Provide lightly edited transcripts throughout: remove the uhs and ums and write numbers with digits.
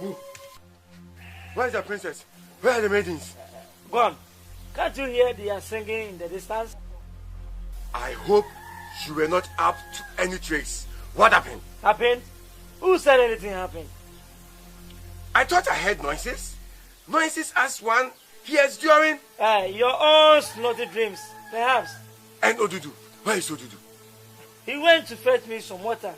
Who? Where is the princess? Where are the maidens? Gone. Can't you hear they are singing in the distance? I hope you were not up to any tricks. What happened? Happened? Who said anything happened? I thought I heard noises. Noises as one hears during... Your own snotty dreams, perhaps. And Odudu? Where is Odudu? He went to fetch me some water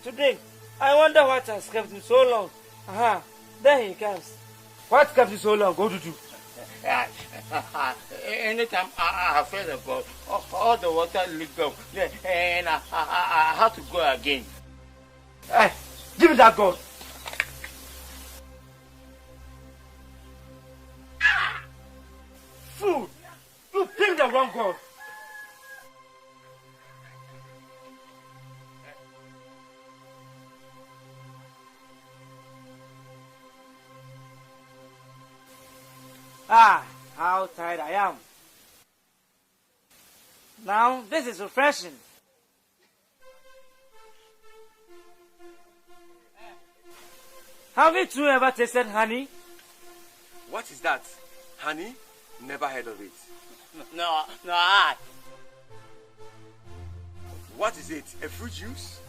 to drink. I wonder what has kept him so long. Aha, there he comes. What kept you so long, Odudu? Anytime I feel the God, all the water leaked out, and I have to go again. Hey, give me that God. Fool! You picked the wrong God. Ah, how tired I am. Now, this is refreshing. Have you two ever tasted honey? What is that? Honey? Never heard of it. No, I. What is it? A fruit juice?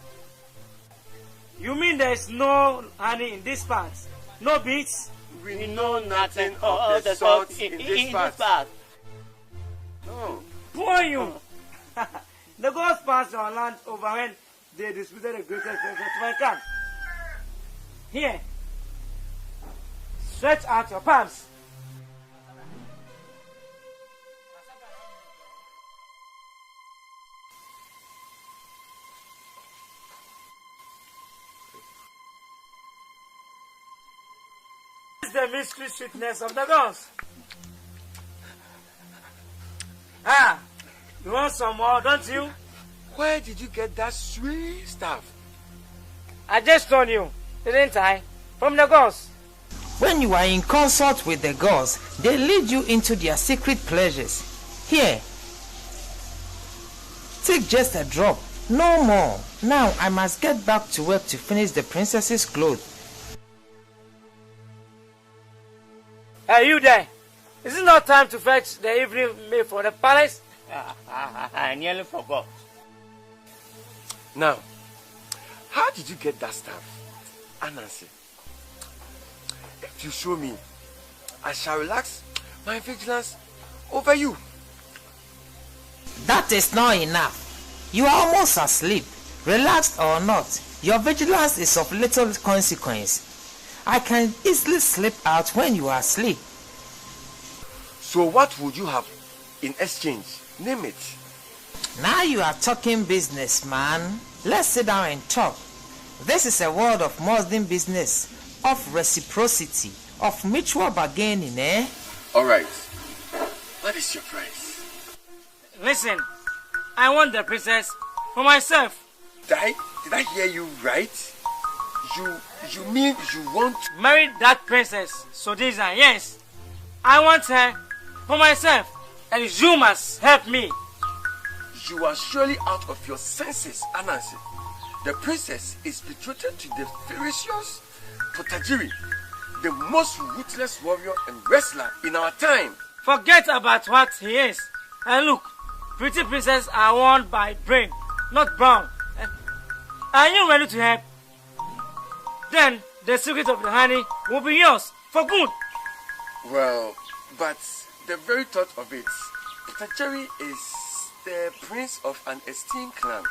You mean there is no honey in this part? No beets? We know nothing of the salt in this part. No. Poor you! The gods passed our land over when they disputed the greatest treasure to mankind. Here, stretch out your palms. This is the mystery sweetness of the gods. Ah, you want some more, don't you? Where did you get that sweet stuff? I just told you, didn't I? From the gods. When you are in consort with the gods, they lead you into their secret pleasures. Here, take just a drop, no more. Now I must get back to work to finish the princess's clothes. Hey, you there? Is it not time to fetch the evening meal for the palace? I nearly forgot. Now, how did you get that stuff, Ananse? If you show me, I shall relax my vigilance over you. That is not enough. You are almost asleep. Relaxed or not, your vigilance is of little consequence. I can easily slip out when you are asleep. So what would you have in exchange? Name it. Now you are talking business, man. Let's sit down and talk. This is a world of modern business, of reciprocity, of mutual bargaining, eh? Alright. What is your price? Listen, I want the princess for myself. Did I hear you right? You mean you want to marry that princess, Sodiza? Yes. I want her for myself, and you must help me. You are surely out of your senses, Ananse. The princess is betrothed to the ferocious Potajiri, the most ruthless warrior and wrestler in our time. Forget about what he is. And look, pretty princesses are worn by brain, not brown. Are you ready to help? Then the secret of the honey will be yours for good. Well, but the very thought of it, Potajiri is the prince of an esteemed clan.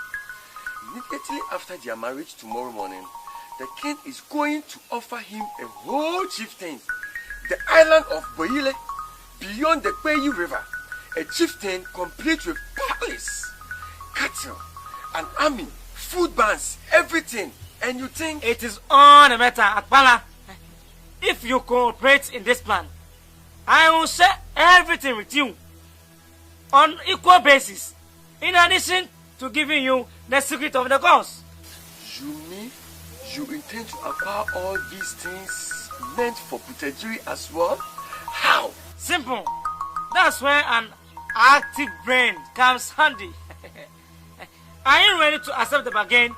Immediately after their marriage tomorrow morning, the king is going to offer him a whole chieftain, the island of Boile, beyond the Kweyi River, a chieftain complete with palace, cattle, an army, food banks, everything. And you think it is on a matter at Bala? If you cooperate in this plan, I will share everything with you on equal basis, in addition to giving you the secret of the gods. You mean you intend to acquire all these things meant for Potajiri as well? How? Simple. That's where an active brain comes handy. Are you ready to accept the bargain?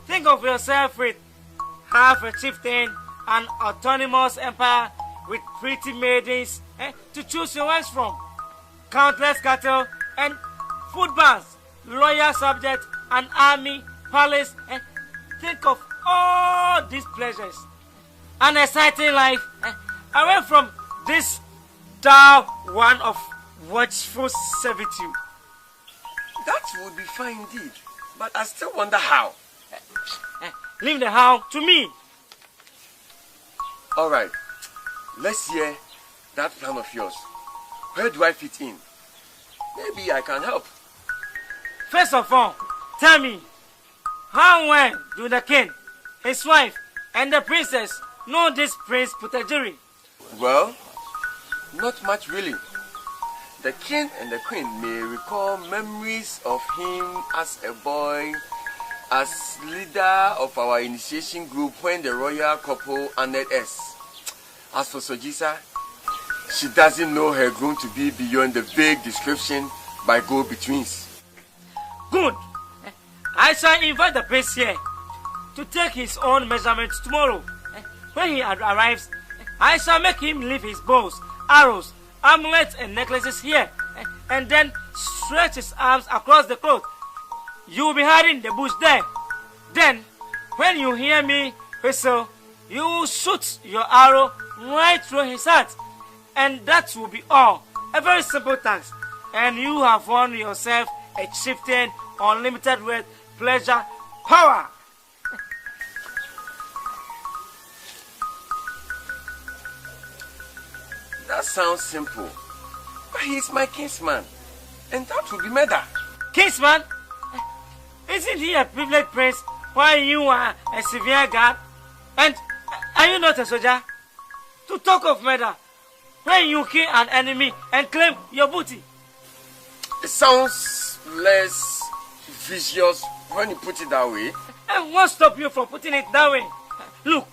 Think of yourself with half a chieftain an autonomous empire with pretty maidens to choose your wives from, countless cattle and food bands, loyal subjects, an army, palace. Think of all these pleasures. An exciting life away from this dull one of watchful servitude. That would be fine indeed, but I still wonder how. Leave the how to me. All right, let's hear that plan of yours. Where do I fit in? Maybe I can help. First of all, tell me, how well do the king, his wife, and the princess know this Prince Putajiri? Well, not much really. The king and the queen may recall memories of him as a boy, as leader of our initiation group when the royal couple honored us. As for Sojisa, she doesn't know her groom to be beyond the vague description by go-betweens. Good. I shall invite the prince here to take his own measurements tomorrow. When he arrives, I shall make him leave his bows, arrows, amulets and necklaces here, and then stretch his arms across the cloth. You will be hiding in the bush there. Then, when you hear me whistle, you will shoot your arrow right through his heart. And that will be all. A very simple task. And you have won yourself a chieftain, unlimited wealth, pleasure, power. That sounds simple, but he's my kinsman, and that would be murder. Kinsman? Isn't he a privileged prince while you are a severe guard? And are you not a soldier? To talk of murder, when you kill an enemy and claim your booty. It sounds less vicious when you put it that way. And what stops you from putting it that way? Look,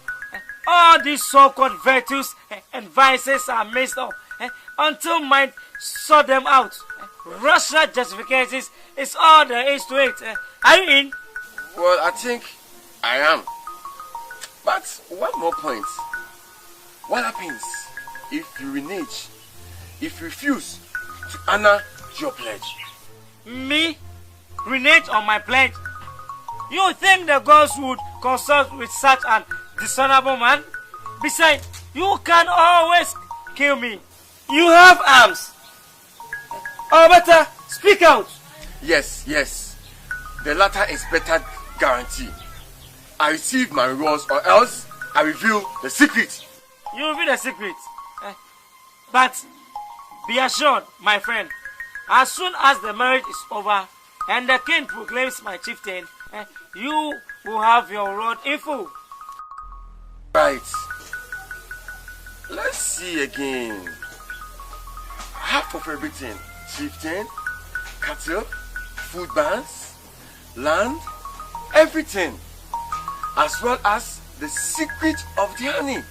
all these so-called virtues and vices are mixed up until mind sort them out. Rational justifications is all there is to it. Are you in? Well, I think I am. But one more point. What happens if you renege, if you refuse to honor your pledge? Me? Renege on my pledge? You think the gods would consult with such an dishonorable man? Besides, you can always kill me. You have arms. Or better, speak out. Yes. The latter is better guarantee. I receive my rewards or else I reveal the secret. You reveal the secret. But be assured, my friend, as soon as the marriage is over and the king proclaims my chieftain, you will have your reward in full. Right. Let's see again. Half of everything. Chieftain, cattle, food bands, land, everything. As well as the secret of the honey.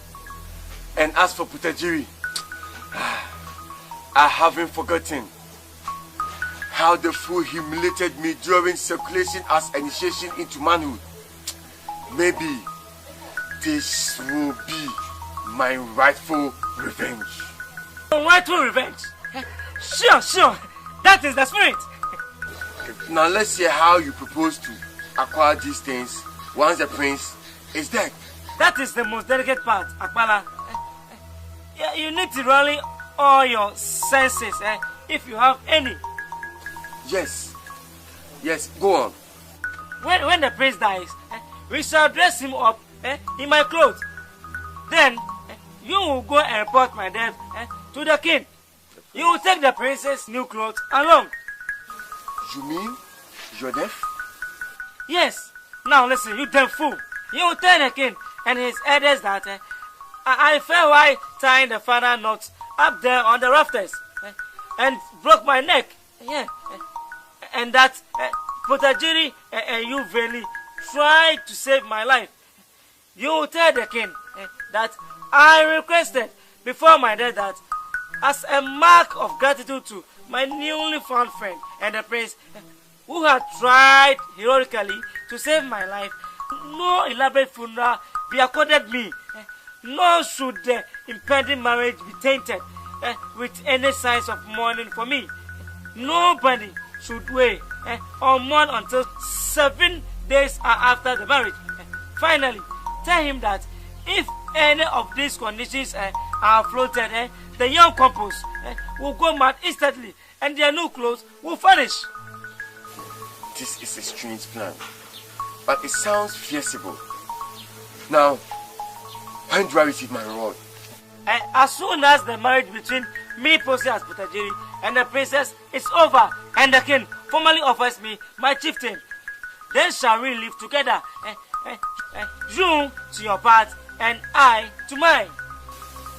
And as for Putajiri, I haven't forgotten how the fool humiliated me during circulation as initiation into manhood. Maybe this will be my rightful revenge. Rightful revenge? Sure. That is the spirit. Now let's see how you propose to acquire these things once the prince is dead. That is the most delicate part, Akbala. You need to rally all your senses, if you have any. Yes, go on. When the prince dies, we shall dress him up in my clothes. Then, you will go and report my death to the king. You will take the princess' new clothes along. You mean you're deaf? Yes. Now listen, you damn fool. You will tell the king and his elders that I fell while tying the father knot up there on the rafters and broke my neck. Yeah. And that Putajiri and you Veli tried to save my life. You will tell the king that I requested before my death that as a mark of gratitude to my newly found friend and the prince who had tried heroically to save my life, no elaborate funeral be accorded me. nor should the impending marriage be tainted with any signs of mourning for me. Nobody should wait or mourn until 7 days after the marriage. Finally, tell him that if any of these conditions are floated, the young couples will go mad instantly and their new clothes will vanish. This is a strange plan, but it sounds feasible. Now, when do I receive my reward? As soon as the marriage between me, Posey as Putajiri, and the princess is over, and the king formally offers me my chieftain, then shall we live together, you to your part, and I to mine.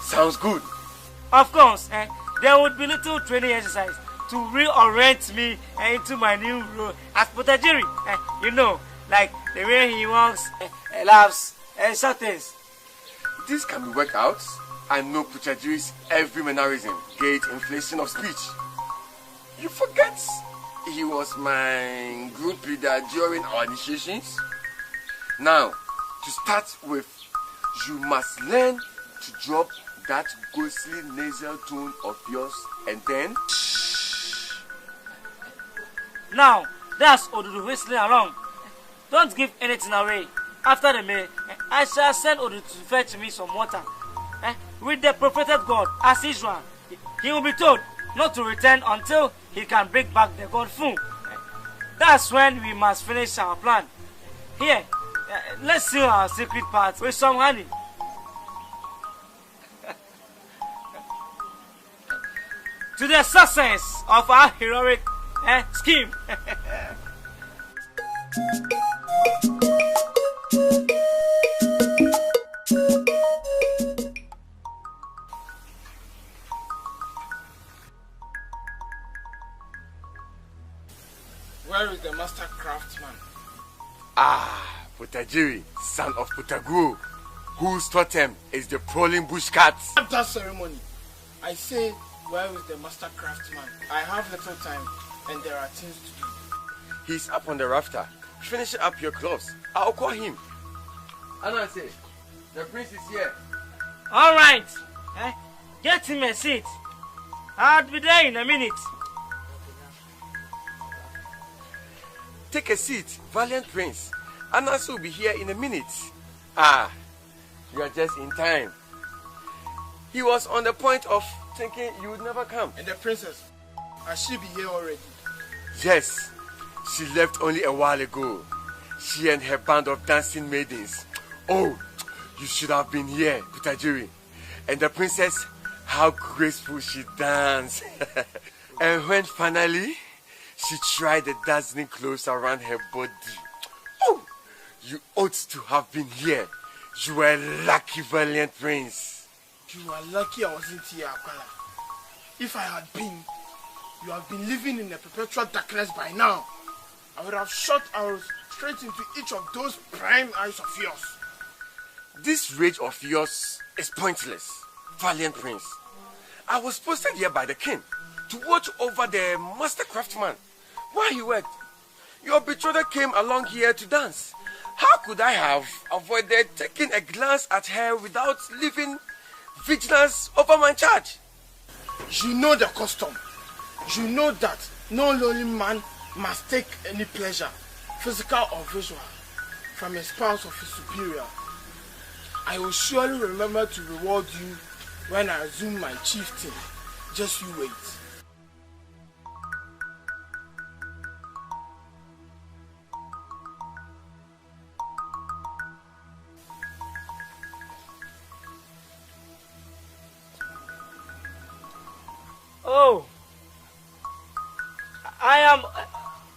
Sounds good. Of course, there would be little training exercise to reorient me into my new role as Putajiri. You know, like the way he walks, laughs, and things. This can be worked out. I know Putajiri's every mannerism, gait, inflation of speech. You forget he was my group leader during our initiations? Now, to start with, you must learn to drop that ghostly nasal tone of yours and then... Now, that's Odudu whistling along. Don't give anything away. After the meal, I shall send Odudu to fetch me some water. With the propheted God, as usual, he will be told not to return until he can bring back the god food. That's when we must finish our plan. Here, let's seal our secret part with some honey. To the success of our heroic scheme. Where is the master craftsman? Putajiri, son of Putagu, whose totem is the prowling bush cat. After ceremony, I say, where is the master craftsman? I have little time and there are things to do. He's up on the rafter, finishing up your clothes. I'll call him. Ananse, the prince is here. All right, get him a seat. I'll be there in a minute. Take a seat, valiant prince. Ananse will be here in a minute. You are just in time. He was on the point of thinking you would never come. And the princess, has she be here already? Yes, she left only a while ago. She and her band of dancing maidens. Oh, you should have been here, Putajiri. And the princess, how graceful she danced. And when finally she tried the dazzling clothes around her body. Oh, you ought to have been here. You were a lucky, valiant prince. You are lucky I wasn't here, Akwala. If I had been, you have been living in a perpetual darkness by now. I would have shot arrows straight into each of those prime eyes of yours. This rage of yours is pointless, valiant prince. I was posted here by the king to watch over the master craftsman while he worked. Your betrothed came along here to dance. How could I have avoided taking a glance at her without leaving vigilance over my charge? You know the custom. You know that no lonely man must take any pleasure, physical or visual, from a spouse of his superior. I will surely remember to reward you when I assume my chieftain. Just you wait. Oh, I am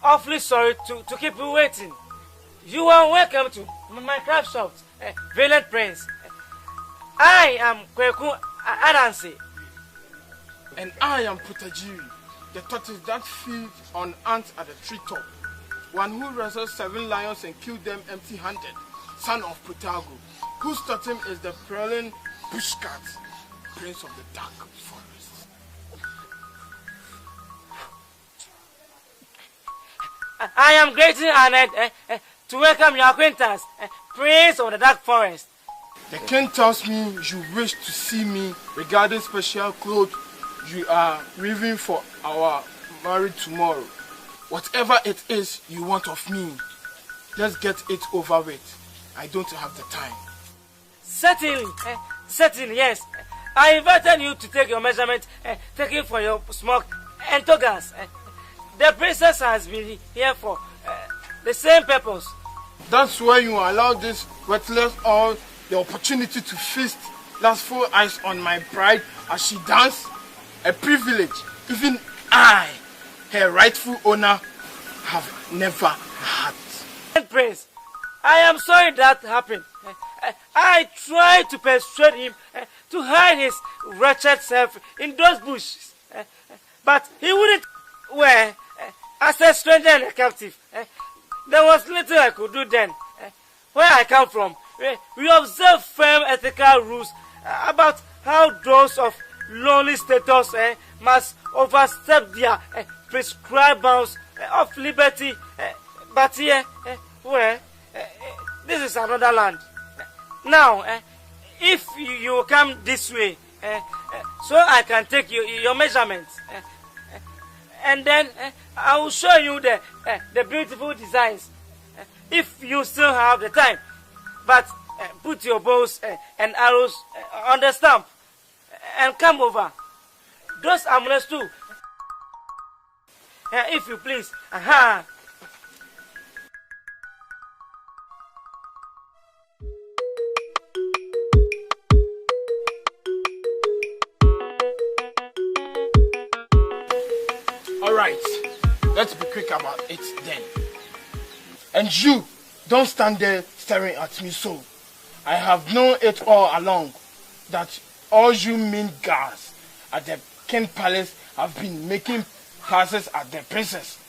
awfully sorry to keep you waiting. You are welcome to my craft shop, Valiant Prince. I am Kweku Ananse. And I am Putajiri, the tortoise that feeds on ants at the treetop. One who wrestled 7 lions and killed them empty-handed, son of Putago, whose totem is the prowling bush cat, prince of the dark forest. I am greatly honored to welcome your acquaintance, Prince of the Dark Forest. The king tells me you wish to see me regarding special clothes you are weaving for our marriage tomorrow. Whatever it is you want of me, just get it over with. I don't have the time. Certainly, certainly, yes. I invited you to take your measurement, taking for your smoke and togas. The princess has been here for the same purpose. That's why you allow this worthless all the opportunity to feast lustful eyes on my bride as she dances. A privilege even I, her rightful owner, have never had. Prince, I am sorry that happened. I tried to persuade him to hide his wretched self in those bushes, but he wouldn't. Well, as a stranger and a captive, there was little I could do then. Where I come from, we observe firm ethical rules about how those of lonely status must overstep their prescribed bounds of liberty. But here, this is another land. Now, if you come this way, so I can take your measurements, and then I will show you the beautiful designs, if you still have the time. But put your bows and arrows on the stump and come over. Those amulets too, if you please. Aha. Alright, let's be quick about it then. And you, don't stand there staring at me so. I have known it all along that all you mean guards at the king palace have been making passes at the princess,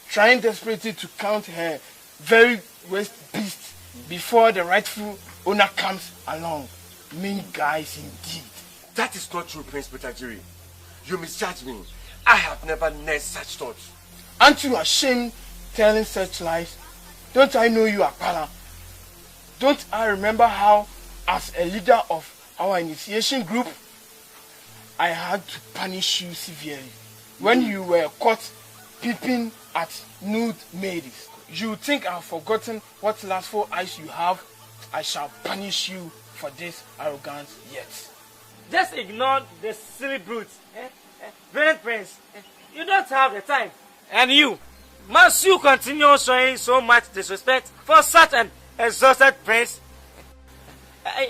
trying desperately to count her very waste beast before the rightful owner comes along. Mean guys indeed. That is not true, Prince Petajiri. You misjudge me. I have never nursed such thoughts. Aren't you ashamed telling such lies? Don't I know you, Akpala? Don't I remember how, as a leader of our initiation group, I had to punish you severely when you were caught peeping at nude maidens? You think I've forgotten what lustful eyes you have? I shall punish you for this arrogance yet. Just ignore the silly brutes. Brilliant Prince, you don't have the time. And you, must you continue showing so much disrespect for such an exhausted prince?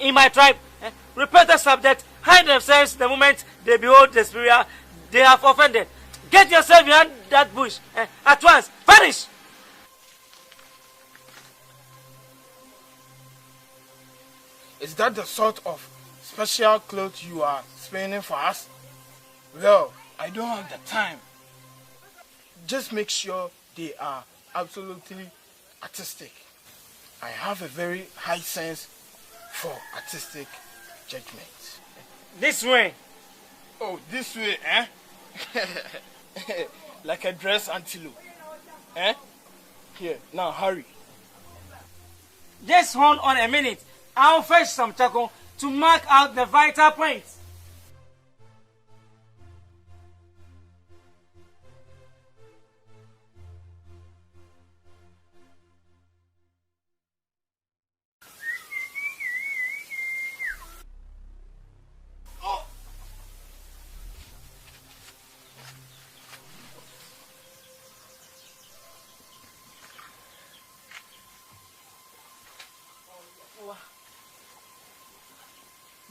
In my tribe, repentant subjects hide themselves the moment they behold the superior they have offended. Get yourself behind that bush at once. Vanish! Is that the sort of special clothes you are spinning for us? Well, I don't have the time. Just make sure they are absolutely artistic. I have a very high sense for artistic judgment. This way. Oh, this way, eh? Like a dress antelope. Eh? Here, now hurry. Just hold on a minute. I'll fetch some charcoal to mark out the vital points.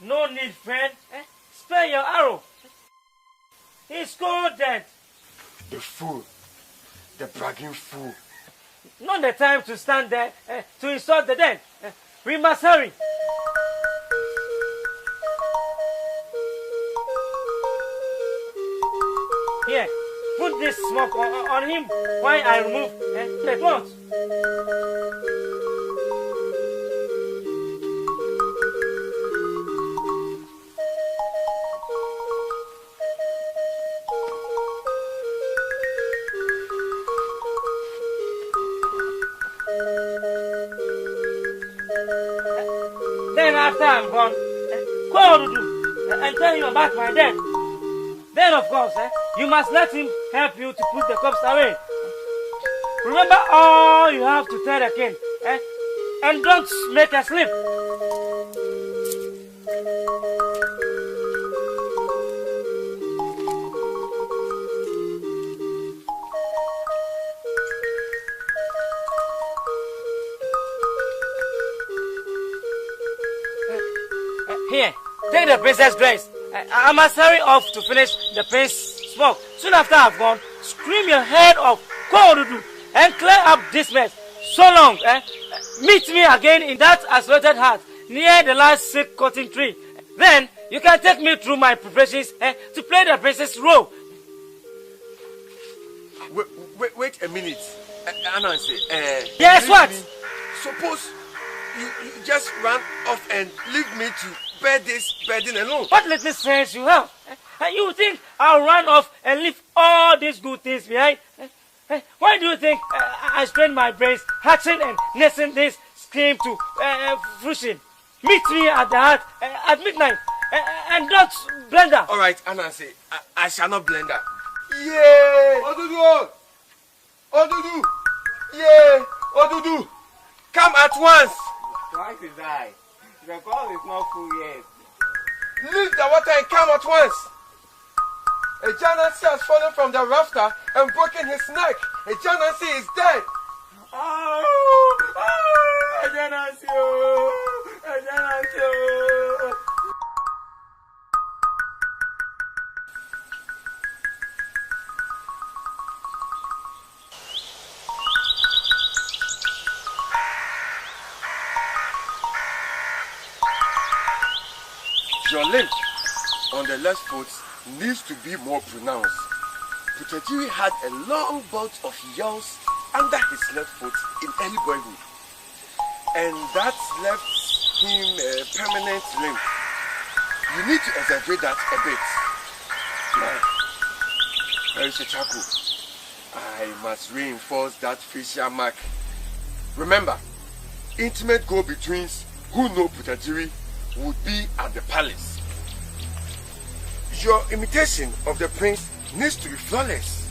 No need, friend. Spare your arrow. He's cold dead. The fool. The bragging fool. Not the time to stand there to insult the dead. We must hurry. Here, put this smoke on him while I remove the cloth. Then after I'm gone, call Odudu and tell him about my death. Then, of course, you must let him help you to put the corpse away. Remember all you have to tell the king, and don't make a slip. Here, take the princess dress. I must hurry off to finish the prince smoke. Soon after I've gone, scream your head off, call Odudu, and clear up this mess. So long, meet me again in that isolated hut near the last silk cotton tree. Then you can take me through my preparations to play the princess role. Wait a minute, Ananse. Yes, what? Suppose you just run off and leave me to bear this burden alone. What little sense you have? You think I'll run off and leave all these good things behind? Why do you think I strain my brains hatching and nesting this scheme to fruition? Meet me at the hut at midnight and don't blunder. All right, Ananse, I shall not blunder. Yeah, Odudu! Odudu! Yeah, Odudu! Come at once! Twice is I. The call is not full yet. Leave the water and come at once! A Janansi has fallen from the rafter and broken his neck. A Janansi is dead. Oh, Janansi! Janansi! Your limp on the left foot needs to be more pronounced. Putajiri had a long bout of yells under his left foot in early boyhood, and that left him a permanent limp. You need to exaggerate that a bit. Now, Mary Chaku, I must reinforce that facial mark. Remember, intimate go-betweens who know Putajiri would be at the palace. Your imitation of the prince needs to be flawless.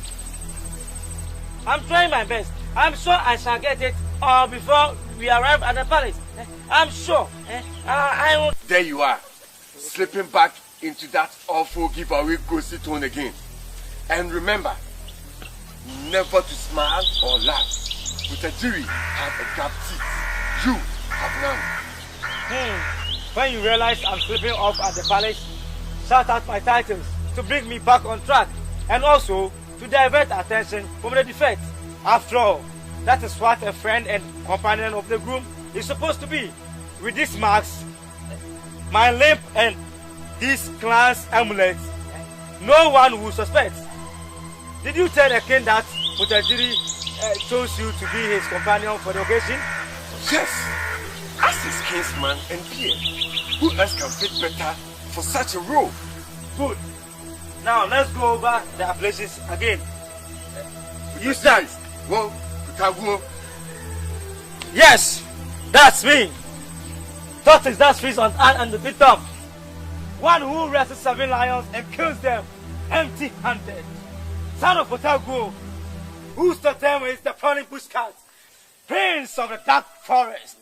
I'm trying my best. I'm sure I shall get it all before we arrive at the palace. I'm sure. I won't. There you are, slipping back into that awful giveaway ghostly tone again. And remember, never to smile or laugh. Putajiri have a gap teeth. You have none. When you realize I'm slipping off at the palace, shout out my titles to bring me back on track and also to divert attention from the defect. After all, that is what a friend and companion of the groom is supposed to be. With these marks, my limp and these clan's amulets, no one will suspect. Did you tell the king that Putajiri chose you to be his companion for the occasion? Yes, as his kinsman and peer. Who else can fit better for such a role? Good. Now let's go over the places again. You start. Well, Putaguo. Yes, that's me. Tortoise that feeds on ant and the big thumb. One who wrestles 7 lions and kills them empty-handed. Son of Putaguo, whose totem is the prowling bushcat. Prince of the dark forest.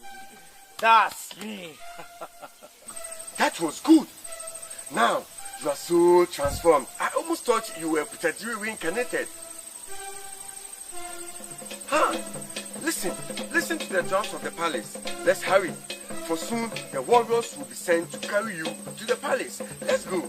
That's me. That was good. Now, you are so transformed. I almost thought you were Putajiri reincarnated. Huh? Listen to the drums of the palace. Let's hurry, for soon the warriors will be sent to carry you to the palace. Let's go.